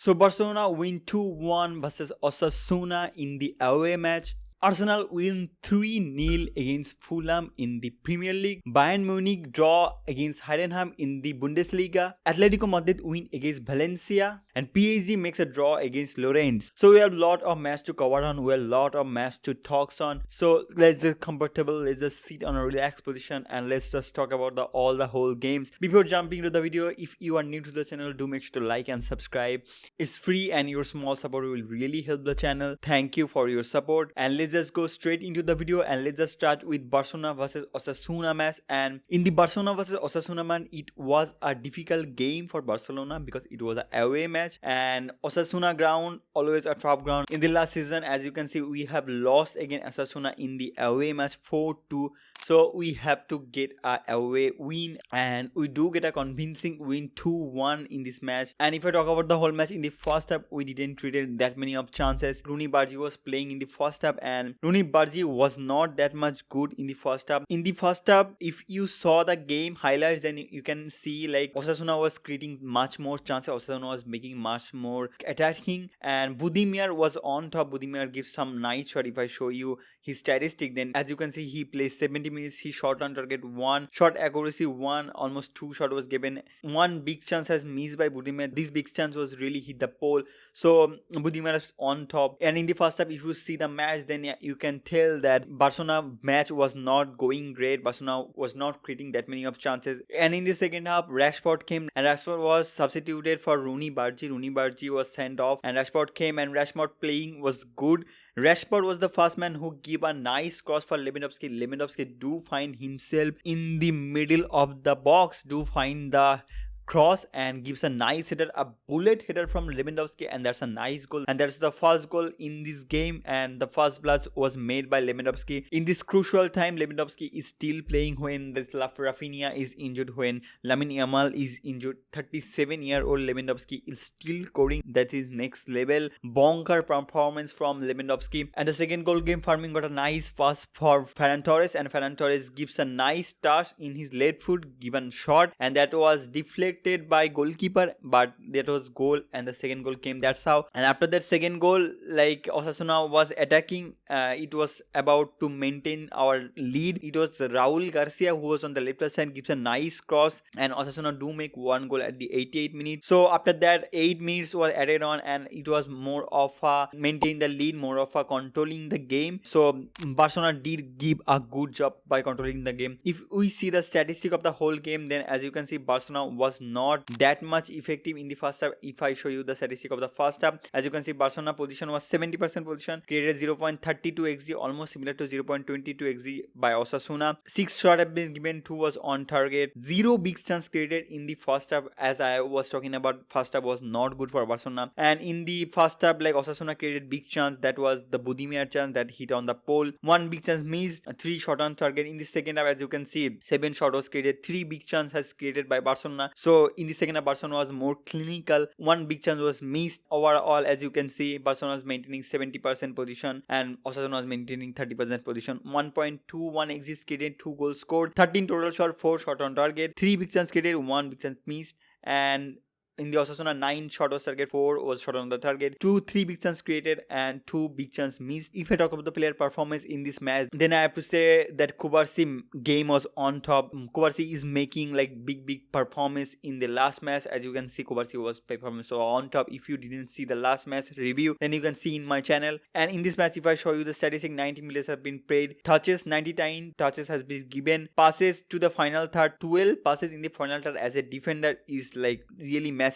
So Barcelona win 2-1 versus Osasuna in the away match. Arsenal win 3-0 against Fulham in the Premier League. Bayern Munich draw against Heidenheim in the Bundesliga. Atletico Madrid win against Valencia. And PSG makes a draw against Lorient. So we have a lot of match to cover on. We have a lot of match to talk on. So let's just comfortable. Let's just sit on a relaxed position and let's just talk about all the whole games. Before jumping to the video, if you are new to the channel, do make sure to like and subscribe. It's free and your small support will really help the channel. Thank you for your support. And let's just go straight into the video and let's just start with Barcelona versus Osasuna match. And in the Barcelona versus Osasuna match, it was a difficult game for Barcelona because it was an away match, and Osasuna ground always a tough ground. In the last season, as you can see, we have lost against Osasuna in the away match 4-2. So we have to get a away win, and we do get a convincing win 2-1 in this match. And if I talk about the whole match, in the first half we didn't create that many of chances. Rooney Bargi was playing in the first half and Rooney Bargi was not that much good in the first half. In the first half, if you saw the game highlights, then you can see like Osasuna was creating much more chances. Osasuna was making much more attacking, and Budimir was on top. Budimir gives some nice shot. If I show you his statistic, then as you can see, he plays 70 minutes. He shot on target 1, shot accuracy 1, almost 2 shot was given. 1 big chance has missed by Budimir. This big chance was really hit the pole. So Budimir is on top. And in the first half, if you see the match, then you can tell that Barcelona match was not going great. Barcelona was not creating that many of chances. And in the second half, Rashford came and Rashford was substituted for Rooney Bargi. Rooney Bargi was sent off and Rashford came, and Rashford playing was good. Rashford was the first man who gave a nice cross for Lewandowski. Lewandowski do find himself in the middle of the box, do find the cross and gives a nice header, a bullet header from Lewandowski, and that's a nice goal. And that's the first goal in this game, and the first blood was made by Lewandowski. In this crucial time, Lewandowski is still playing when this Rafinha is injured, when Lamine Yamal is injured. 37-year-old Lewandowski is still scoring. That is next level bonker performance from Lewandowski. And the second goal game, Firmino got a nice pass for Ferran Torres, and Ferran Torres gives a nice touch in his left foot given shot, and that was deflected by goalkeeper, but that was goal, and the second goal came. That's how. And after that second goal, like Osasuna was attacking, it was about to maintain our lead. It was Raul Garcia who was on the left side, gives a nice cross, and Osasuna do make 1 goal at the 88th minute. So after that 8 minutes were added on, and it was more of a maintain the lead, more of a controlling the game. So Barcelona did give a good job by controlling the game. If we see the statistic of the whole game, then as you can see, Barcelona was not that much effective in the first half. If I show you the statistic of the first half, as you can see, Barcelona position was 70% position, created 0.32 xg, almost similar to 0.22 xg by Osasuna. 6 shots have been given, 2 was on target, 0 big chance created in the first half. As I was talking about, first half was not good for Barcelona. And in the first half, like Osasuna created big chance, that was the Budimir chance that hit on the pole. 1 big chance missed, 3 shot on target. In the second half, as you can see, 7 shot was created, 3 big chance has created by Barcelona. So in the second half, Barcelona was more clinical. 1 big chance was missed. Overall, as you can see, Barcelona was maintaining 70% position and Osasuna was maintaining 30% position. 1.21 xg created, 2 goals scored, 13 total shot, 4 shot on target, 3 big chance created, 1 big chance missed. And in the Osasuna, 9 shot was target, 4 was shot on the target, 3 big chance created and 2 big chance missed. If I talk about the player performance in this match, then I have to say that Kubarsi game was on top. Kubarsi is making like big performance in the last match. As you can see, Kubarsi was performance so on top. If you didn't see the last match review, then you can see in my channel. And in this match, if I show you the statistic, 90 minutes have been played, touches 99 touches has been given, passes to the final third, 12 passes in the final third as a defender is like really massive.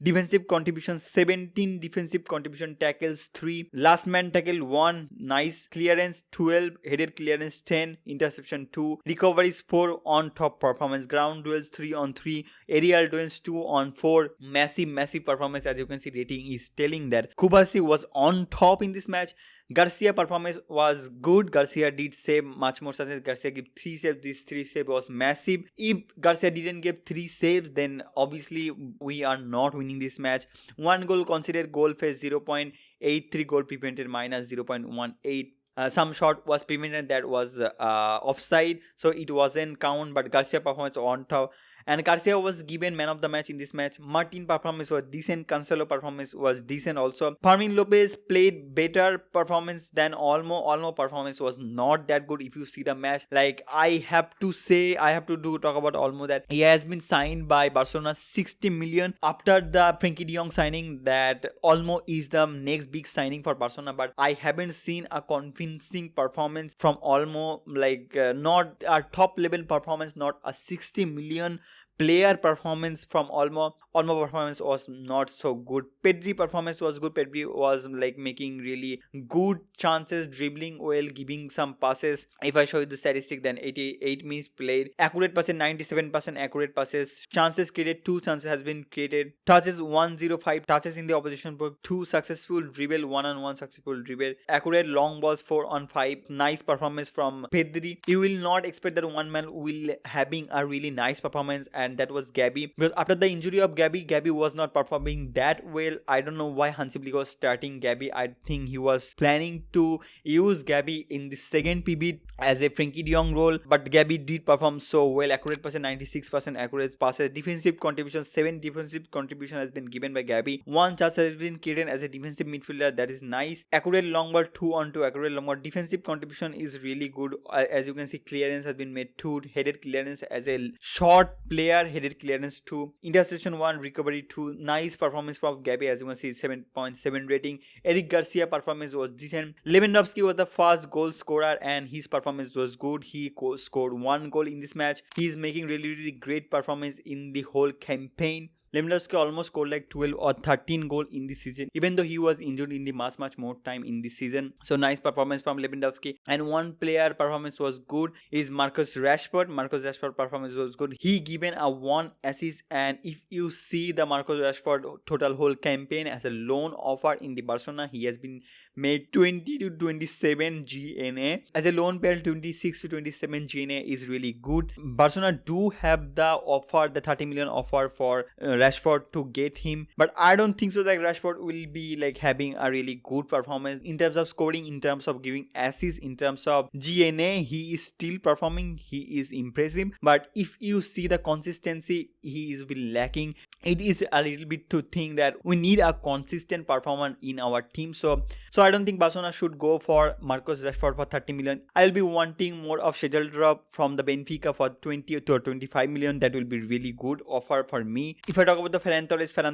Defensive contribution 17, defensive contribution, tackles 3, last man tackle 1, nice clearance 12, headed clearance 10, interception 2, recoveries 4, on top performance, ground duels 3 on 3, aerial duels 2 on 4. Massive performance. As you can see, rating is telling that Kubarsi was on top in this match. Garcia performance was good. Garcia did save much more success. Garcia gave 3 saves. This 3 save was massive. If Garcia didn't give 3 saves, then obviously we are not winning this match. 1 goal considered, goal face 0.83, goal prevented minus 0.18. Some shot was prevented that was offside, so it wasn't count, but Garcia performance on top. And Garcia was given man of the match in this match. Martin performance was decent. Cancelo performance was decent also. Fermin Lopez played better performance than Olmo. Olmo performance was not that good if you see the match. Like, I have to talk about Olmo, that he has been signed by Barcelona 60 million after the Frenkie de Jong signing, that Olmo is the next big signing for Barcelona, but I haven't seen a convincing performance from Olmo, like not a top level performance, not a 60 million player performance from Olmo. Olmo performance was not so good. Pedri performance was good. Pedri was like making really good chances, dribbling well, giving some passes. If I show you the statistic, then 88 minutes played, accurate passes 97% accurate passes, chances created 2 chances has been created, touches 105 touches in the opposition box, 2 successful dribble, 1-on-1 successful dribble, accurate long balls 4-on-5. Nice performance from Pedri. You will not expect that one man will having a really nice performance, and that was Gabi, because after the injury of Gabi was not performing that well. I don't know why Hansi Flick was starting Gabi. I think he was planning to use Gabi in the second PB as a Frenkie de Jong role, but Gabi did perform so well. Accurate passes 96% accurate passes, defensive contribution 7 defensive contribution has been given by Gabi, 1 chance has been created as a defensive midfielder, that is nice. Accurate long ball 2-on-2 accurate long ball, defensive contribution is really good. As you can see, clearance has been made 2, headed clearance as a short player, headed clearance 2, interception 1, recovery 2. Nice performance from Gabi, as you can see 7.7 rating. Eric Garcia performance was decent. Lewandowski was the first goal scorer and his performance was good. He scored 1 goal in this match. He is making really great performance in the whole campaign. Lewandowski almost scored like 12 or 13 goals in this season, even though he was injured in the much more time in this season. So nice performance from Lewandowski. And one player performance was good is Marcus Rashford. Marcus Rashford performance was good. He given a 1 assist, and if you see the Marcus Rashford total whole campaign as a loan offer in the Barcelona, he has been made 20 to 27 GNA. As a loan player, 26 to 27 GNA is really good. Barcelona do have the offer, the 30 million offer for Rashford to get him, but I don't think so that Rashford will be like having a really good performance in terms of scoring, in terms of giving assists, in terms of GNA. He is still performing, he is impressive, but if you see the consistency, he is been lacking. It is a little bit to think that we need a consistent performance in our team. So I don't think Barcelona should go for Marcus Rashford for 30 million. I'll be wanting more of schedule drop from the Benfica for 20 to 25 million. That will be really good offer for me. If I talk about the Ferran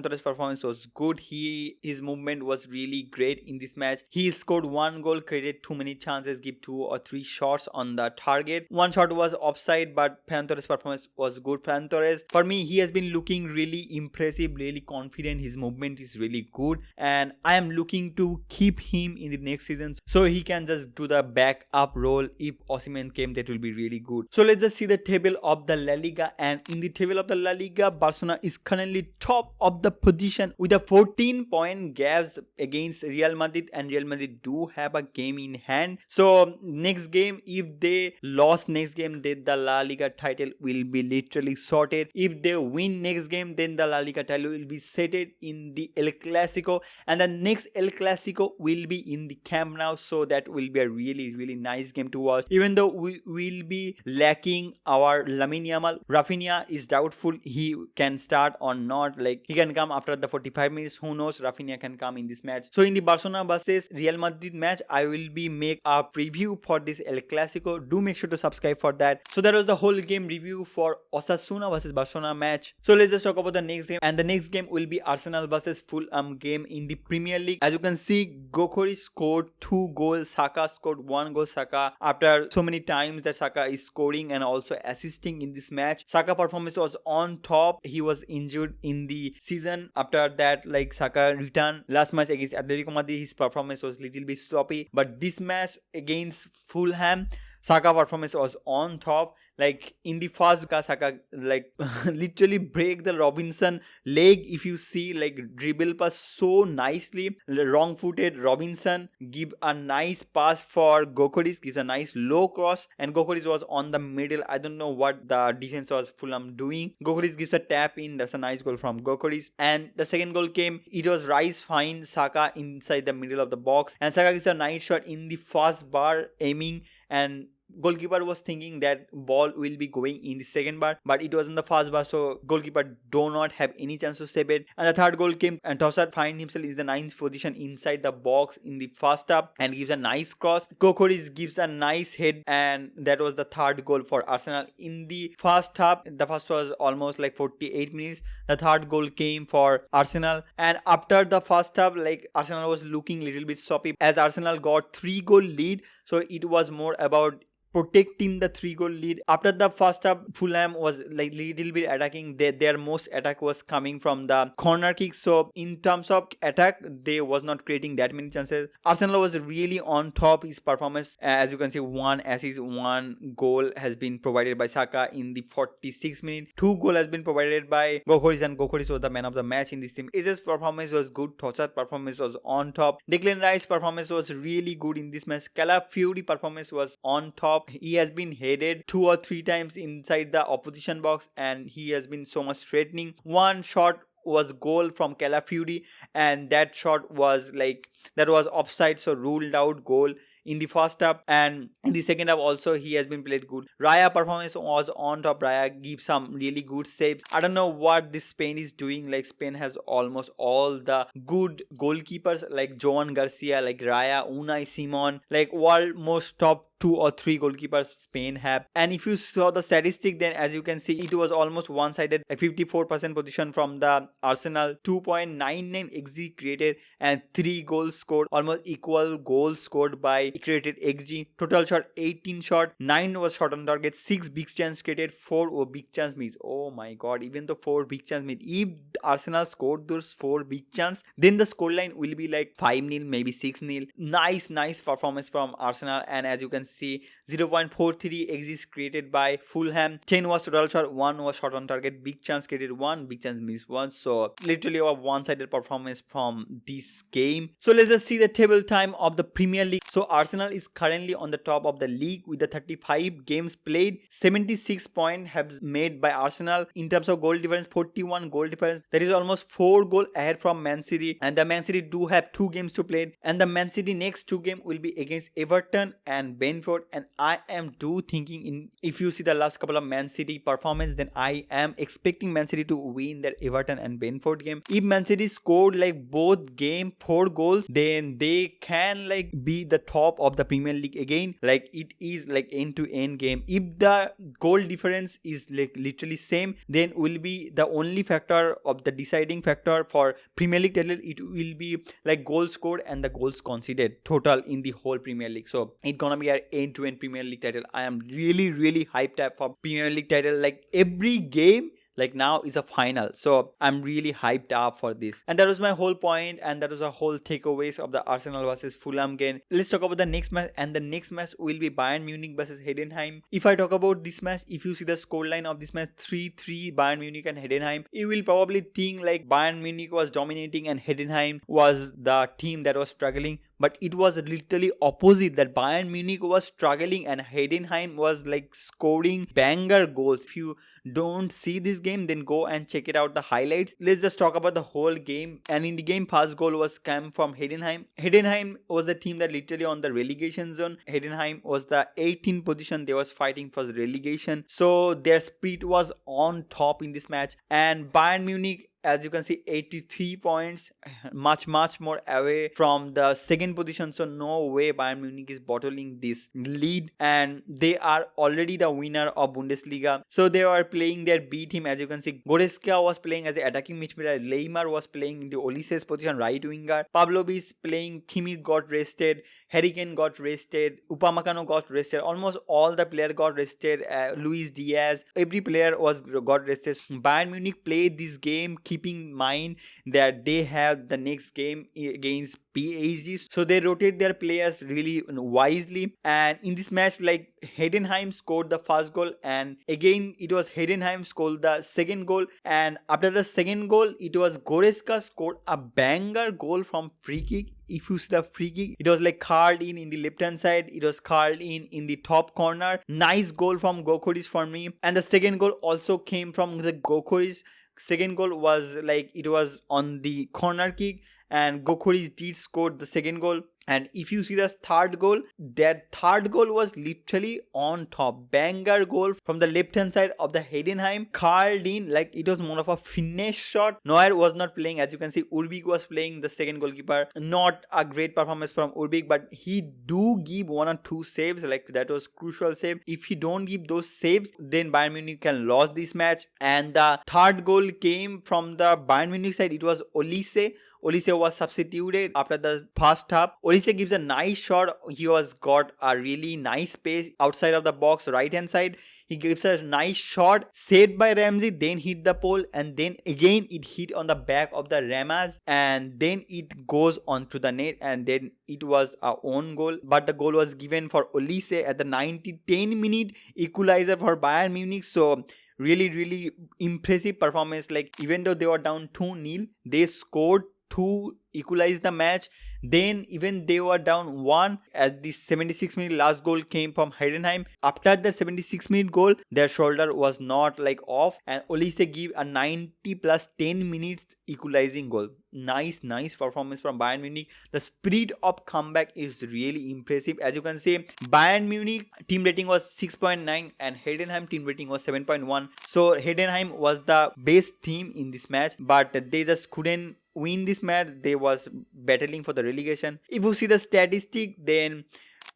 Torres performance was good. His movement was really great in this match. He scored 1 goal, created too many chances, give 2 or 3 shots on the target. 1 shot was offside, but Ferran Torres performance was good. Ferran Torres, for me, he has been looking really impressive, really confident. His movement is really good, and I am looking to keep him in the next season so he can just do the backup role. If Osimhen came, that will be really good. So let's just see the table of the La Liga, and in the table of the La Liga, Barcelona is currently top of the position with a 14-point gaps against Real Madrid, and Real Madrid do have a game in hand. So next game, if they lost next game, then the La Liga title will be literally sorted. If they win next game, then the La Liga title will be settled in the El Clasico, and the next El Clasico will be in the Camp Nou. So that will be a really nice game to watch. Even though we will be lacking our Lamine Yamal, Rafinha is doubtful he can start or not. Like, he can come after the 45 minutes. Who knows? Rafinha can come in this match. So in the Barcelona versus Real Madrid match, I will be make a preview for this El Clasico. Do make sure to subscribe for that. So that was the whole game review for Osasuna versus Barcelona match. So let's just talk about the next game, and the next game will be Arsenal versus Fulham game in the Premier League. As you can see, Gokori scored 2 goals, Saka scored 1 goal. Saka, after so many times that Saka is scoring and also assisting in this match, Saka performance was on top. He was injured in the season. After that, like, Saka returned last match against Atletico Madrid, his performance was little bit sloppy, but this match against Fulham, Saka performance was on top. Like, in the first, Saka like literally break the Robinson leg. If you see, like, dribble pass so nicely, wrong footed Robinson give a nice pass for Gokoris, gives a nice low cross, and Gokoris was on the middle. I don't know what the defense was Fulham doing. Gokoris gives a tap in. That's a nice goal from Gokoris. And the second goal came, it was Rice find Saka inside the middle of the box, and Saka gives a nice shot in the first bar, aiming, and Goalkeeper was thinking that ball will be going in the second bar, but it was in the first bar, so goalkeeper do not have any chance to save it. And the third goal came, and Tossard find himself in the 9th position inside the box in the first half and gives a nice cross. Gokoris gives a nice head, and that was the third goal for Arsenal in the first half. The first was almost like 48 minutes. The third goal came for Arsenal, and after the first half, like Arsenal was looking a little bit soppy as Arsenal got 3-goal lead, so it was more about protecting the 3-goal lead. After the first half, Fulham was like little bit attacking. Their most attack was coming from the corner kick. So in terms of attack, they was not creating that many chances. Arsenal was really on top. His performance, as you can see, 1 assist, 1 goal has been provided by Saka in the 46th minute. 2 goal has been provided by Gokoris, and Gokoris was the man of the match in this team. His performance was good. Tossard performance was on top. Declan Rice performance was really good in this match. Calafiori performance was on top. He has been headed 2 or 3 times inside the opposition box, and he has been so much threatening. One shot was goal from Calafiori, and that shot was like, that was offside, so ruled out goal in the first half. And in the second half also he has been played good. Raya performance was on top. Raya gives some really good saves. I don't know what this Spain is doing. Like Spain has almost all the good goalkeepers like Joan Garcia, like Raya, Unai Simon, like world most top 2 or 3 goalkeepers Spain have. And if you saw the statistic, then as you can see, it was almost one-sided. A 54% position from the Arsenal, 2.99 XG created, and 3 goals scored, almost equal goals scored by created XG. Total shot 18 shot, 9 was shot on target, 6 big chance created, 4 were big chance missed. Oh my god, even the 4 big chance missed. If Arsenal scored those 4 big chance, then the scoreline will be like 5-0, maybe 6-0. Nice performance from Arsenal. And as you can see, 0.43 XG created by Fulham. 10 was total shot, 1 was shot on target, big chance created 1, big chance missed 1. So literally a one-sided performance from this game. So let's just see the table time of the Premier League. So Arsenal is currently on the top of the league with the 35 games played. 76 points have made by Arsenal. In terms of goal difference, 41 goal difference. That is almost 4 goals ahead from Man City. And the Man City do have 2 games to play. And the Man City next 2 games will be against Everton and Brentford. And I am thinking, if you see the last couple of Man City performance, then I am expecting Man City to win that Everton and Brentford game. If Man City scored like both game 4 goals, then they can like be the top of the Premier League again. Like it is like end to end game. If the goal difference is like literally same, then will be the only factor of the deciding factor for Premier League title. It will be like goals scored and the goals conceded total in the whole Premier League. So it's gonna be an end to end Premier League title. I am really hyped up for Premier League title. Like every game like now is a final, so I'm really hyped up for this. And that was my whole point, and that was a whole takeaways of the Arsenal versus Fulham game. Let's talk about the next match, and the next match will be Bayern Munich versus Heidenheim. If I talk about this match, if you see the scoreline of this match, 3-3 Bayern Munich and Heidenheim, you will probably think like Bayern Munich was dominating and Heidenheim was the team that was struggling. But it was literally opposite, that Bayern Munich was struggling and Heidenheim was like scoring banger goals. If you don't see this game, then go and check it out, the highlights. Let's just talk about the whole game. And in the game, first goal was came from Heidenheim. Heidenheim was the team that literally on the relegation zone. Heidenheim was the 18th position. They was fighting for the relegation. So their spirit was on top in this match. And Bayern Munich, as you can see, 83 points, much more away from the second position. So no way Bayern Munich is bottling this lead, and they are already the winner of Bundesliga. So they are playing their B team. As you can see, Goretzka was playing as the attacking midfielder. Leymar was playing in the Olise's position, right winger. Pavlovic playing. Kimmich got rested. Harry Kane got rested. Upamecano got rested. Almost all the players got rested. Luis Diaz, every player got rested. Bayern Munich played this game keeping in mind that they have the next game against PSG, so they rotate their players really wisely. And in this match, like Heidenheim scored the first goal, and again it was Heidenheim scored the second goal. And after the second goal, it was Goretzka scored a banger goal from free kick. If you see the free kick, it was like curled in the left hand side. It was curled in the top corner. Nice goal from Gokoris for me. And the second goal also came from the Gokoris. Second goal was like, it was on the corner kick, and Gokoris did score the second goal. And if you see the third goal, that third goal was literally on top. Banger goal from the left hand side of the Heidenheim, curled in, like it was more of a finesse shot. Neuer was not playing, as you can see. Urbik was playing, the second goalkeeper. Not a great performance from Urbik, but he do give 1 or 2 saves, like that was crucial save. If he don't give those saves, then Bayern Munich can lose this match. And the third goal came from the Bayern Munich side. It was Olise. Olise was substituted after the first half. Olise gives a nice shot. He was got a really nice pace outside of the box, right hand side. He gives a nice shot, saved by Ramsey, then hit the pole, and then again it hit on the back of the Ramas, and then it goes onto the net, and then it was our own goal. But the goal was given for Olise at the 10 minute equalizer for Bayern Munich. So really impressive performance. Like even though they were down 2-0, they scored 2, equalized the match. Then even they were down 1 as the 76-minute last goal came from Heidenheim. After the 76-minute goal, their shoulder was not like off, and Olise gave a 90 plus 10 minutes equalizing goal. Nice performance from Bayern Munich. The spirit of comeback is really impressive. As you can see, Bayern Munich team rating was 6.9 and Heidenheim team rating was 7.1. So Heidenheim was the best team in this match, but they just couldn't win this match. They was battling for the relegation. If you see the statistic, then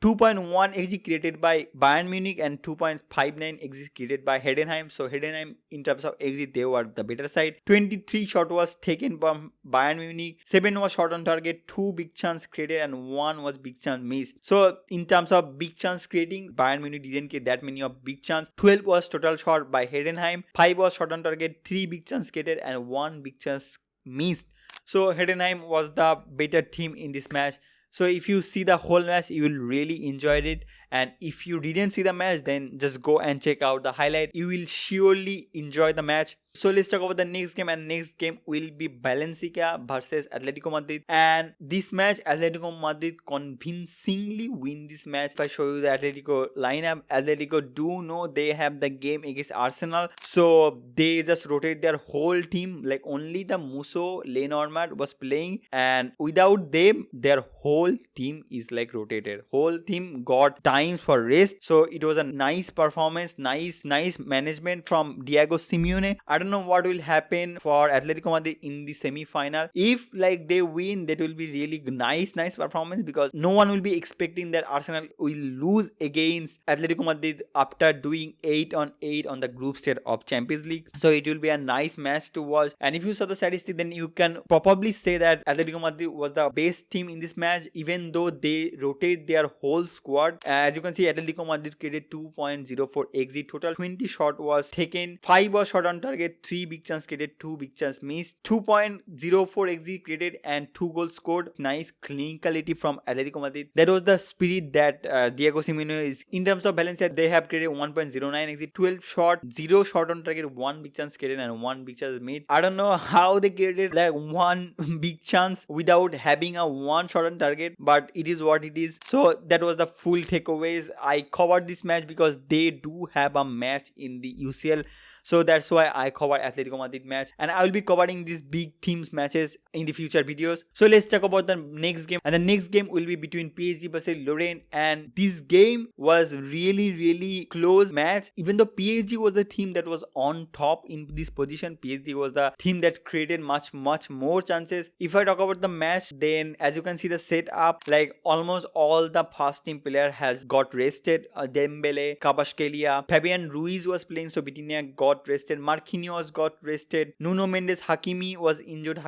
2.1 XG created by Bayern Munich and 2.59 XG created by Heidenheim. So Heidenheim, in terms of XG, they were the better side. 23 shot was taken from Bayern Munich, 7 was shot on target, 2 big chance created, and 1 was big chance missed. So in terms of big chance creating, Bayern Munich didn't get that many of big chance. 12 was total shot by Heidenheim, 5 was shot on target, 3 big chance created, and 1 big chance missed. So Heidenheim was the better team in this match. So if you see the whole match, you will really enjoy it. And if you didn't see the match, then just go and check out the highlight. You will surely enjoy the match. So let's talk about the next game, and next game will be Valencia versus Atletico Madrid. And this match, Atletico Madrid convincingly win this match. If I show you the Atletico lineup, Atletico do know they have the game against Arsenal, so they just rotate their whole team. Like only the Musso, Lenormand was playing, and without them, their whole team is like rotated. Whole team got times for rest. So it was a nice performance, nice management from Diego Simeone. I don't know what will happen for Atletico Madrid in the semi-final. If like they win, that will be really nice performance, because no one will be expecting that Arsenal will lose against Atletico Madrid after doing 8-on-8 on the group stage of Champions League. So it will be a nice match to watch. And if you saw the statistic, then you can probably say that Atletico Madrid was the best team in this match, even though they rotate their whole squad. As you can see, Atletico Madrid created 2.04 XG. Total 20 shot was taken, 5 was shot on target, 3 big chance created, 2 big chance missed, 2.04 XG created, and 2 goals scored. Nice clinicality from Atletico Madrid. That was the spirit that Diego Simeone is. In terms of Valencia, they have created 1.09 XG, 12 shot, 0 shot on target, 1 big chance created, and 1 big chance made. I don't know how they created like 1 big chance without having a 1 shot on target, but it is what it is. So that was the full takeaways. I covered this match because they do have a match in the UCL. So that's why I cover Atletico Madrid match, and I will be covering these big teams matches in the future videos. So let's talk about the next game, and the next game will be between PSG versus Lorient. And this game was really close match. Even though PSG was the team that was on top in this position, PSG was the team that created much more chances. If I talk about the match, then as you can see the setup, like almost all the first team player has got rested. Dembele, Kvaratskhelia, Fabian Ruiz was playing, so Vitinha got rested, Marquinhos got rested, Nuno Mendes, Hakimi was injured,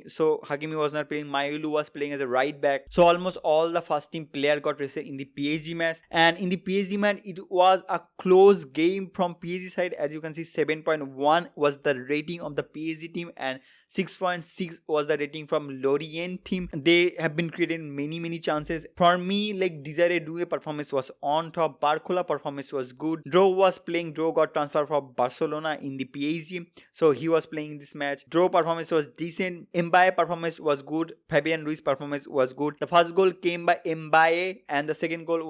so Hakimi was not playing, Mayulu was playing as a right back. So almost all the first team player got rested in the PSG match. And in the PSG match, it was a close game from PSG side. As you can see, 7.1 was the rating of the PSG team and 6.6 was the rating from Lorient team. They have been creating many chances. For me, like Desire Doué performance was on top, Barcola performance was good, Dro was playing, Dro got transferred from Barcelona in the PSG, so he was playing this match. Dro performance was decent, Mbaye performance was good, Fabian Ruiz performance was good. The first goal came by Mbaye and the second goal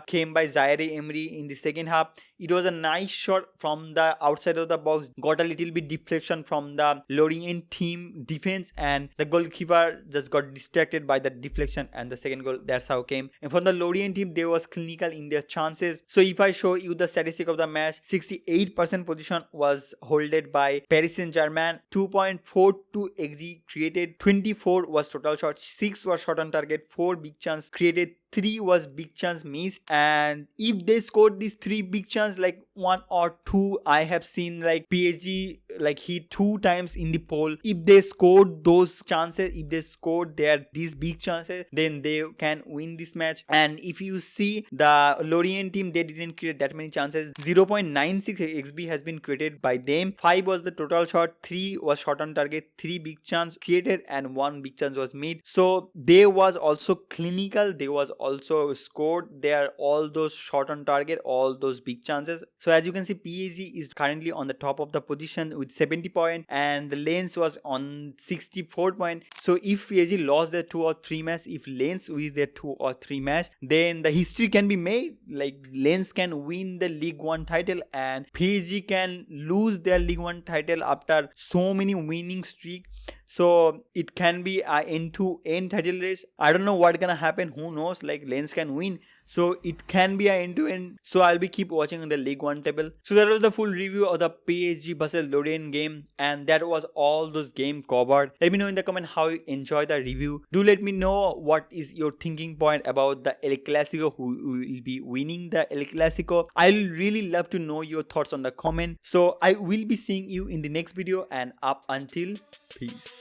came by Zaire Emery in the second half. It was a nice shot from the outside of the box, got a little bit deflection from the Lorient team defense, and the goalkeeper just got distracted by the deflection, and the second goal, that's how came. And from the Lorient team, they was clinical in their chances. So if I show you the statistic of the match, 68% position was holded by Paris Saint-Germain, 2.42 XG created, 24 was total shots, 6 was shot on target, 4 big chance created, 3 was big chance missed. And if they scored these 3 big chance, like 1 or 2, I have seen like PSG like hit 2 times in the pole. If they scored those chances, if they scored these big chances, then they can win this match. And if you see the Lorient team, they didn't create that many chances. 0.96 XB has been created by them. 5 was the total shot, 3 was shot on target, 3 big chance created, and 1 big chance was made. So they was also clinical, they was also scored there, all those shot on target, all those big chances. So as you can see, PSG is currently on the top of the position with 70 points, and the Lens was on 64 points. So if PSG lost their 2 or 3 match, if Lens wins their 2 or 3 match, then the history can be made. Like Lens can win the League 1 title and PSG can lose their League 1 title after so many winning streak. So it can be a end-to-end title race. I don't know what's gonna happen, who knows, like Lens can win, so it can be a end-to-end. So I'll be keep watching on the League 1 table. So that was the full review of the PSG vs Lorient game, and that was all those game covered. Let me know in the comment how you enjoyed the review. Do let me know what is your thinking point about the El Clasico, who will be winning the El Clasico. I'll really love to know your thoughts on the comment. So I will be seeing you in the next video, and up until peace.